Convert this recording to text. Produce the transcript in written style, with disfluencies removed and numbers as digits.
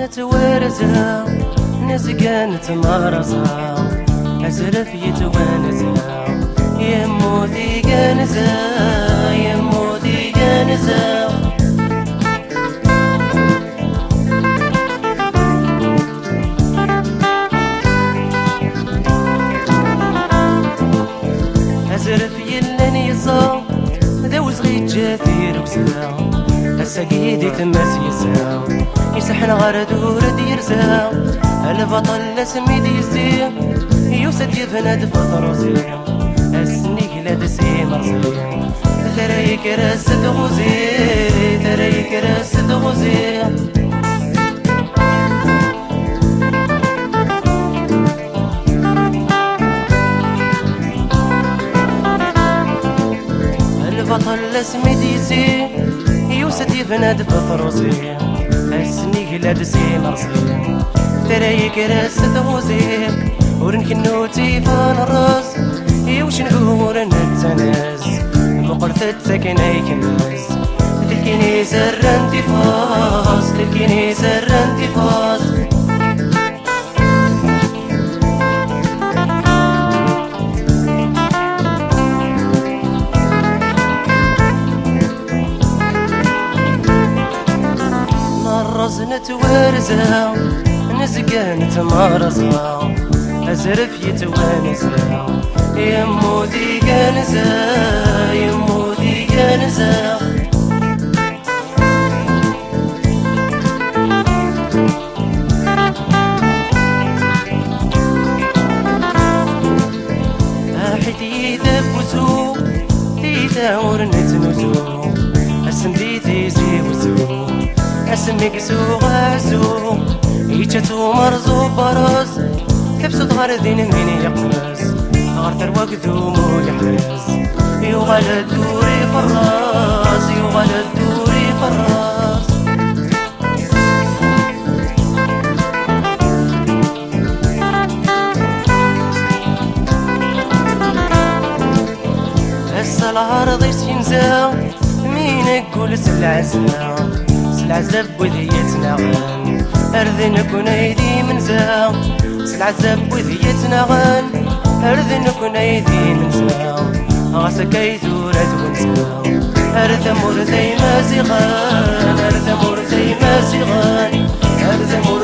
نتوارزها ناس كانت مرزها أزرف يتوانزها يموتي كنزها يموتي كنزها أزرف يلن يصا ذوز غيت جاثير وسا السقيدي تماس يسا يسحن غرد ورد يرزا البطل لسمي ديزي يوسد يفند فطروزي السنيك لا دسي مرزي تريك راس دغوزي تريك راس دغوزي البطل لسمي ديزي يوسد يفند فطروزي السنيك لا دسي مرزي تريك راس دغوزي ورنكنوتي فان الراس يوش نقور نتناز مقرثة ساكنة يكمز تلكيني سر انتفاص تلكيني سر انتفاص نرز نتوارزها نزقا نتمارزها أزرف يتوانزها يموتي كنزها يموتي كنزها أحد يذبزو يثاور نتنزو أسم ديتي زيوزو أسم يكسو غازو يجتو مرزو برز كبسط غردين من يقفز غرتر وقدومو يحرز يغال الدوري فراس يغال الدوري فراس هسا العرض يسينزا مين يقول سلعزنا سلعزب وذي يتناغن أرذن كون أيدي منزا سلعزب وذي يتناغن أرذن كون أيدي منزا غاسك يثورة ونسا أرثم ورثي مازغان أرثم ورثي مازغان أرثم